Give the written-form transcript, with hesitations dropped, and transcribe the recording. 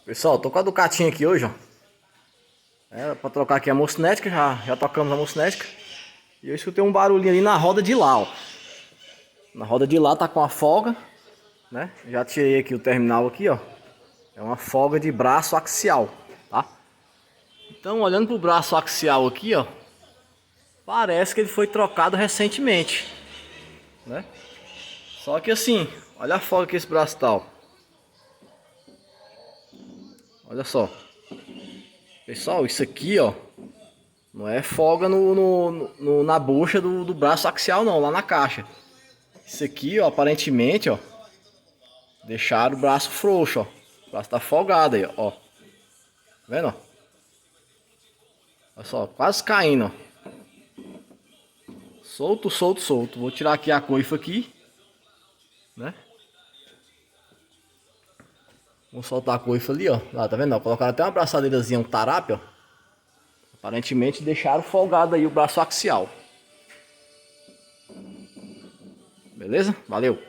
Pessoal, tô com a Ducatinha aqui hoje, ó. Pra trocar aqui a mocinética, já tocamos a mocinética. E eu escutei um barulhinho ali na roda de lá, ó. Na roda de lá tá com a folga, né? Já tirei aqui o terminal aqui, ó. É uma folga de braço axial, tá? Então, olhando pro braço axial aqui, ó, parece que ele foi trocado recentemente, né? Só que assim, olha a folga que esse braço tá, ó. Olha só. Pessoal, isso aqui, ó, não é folga na bucha do braço axial não, lá na caixa. Isso aqui, ó, aparentemente, ó, deixaram o braço frouxo, ó. O braço tá folgado aí, ó. Tá vendo, ó? Olha só, quase caindo, ó. Solto, solto, solto. Vou tirar aqui a coifa aqui, né? Vou soltar a coifa ali, ó. Lá, tá vendo, ó? Colocaram até uma abraçadeirazinha, um tarape, ó. Aparentemente deixaram folgado aí o braço axial. Beleza? Valeu!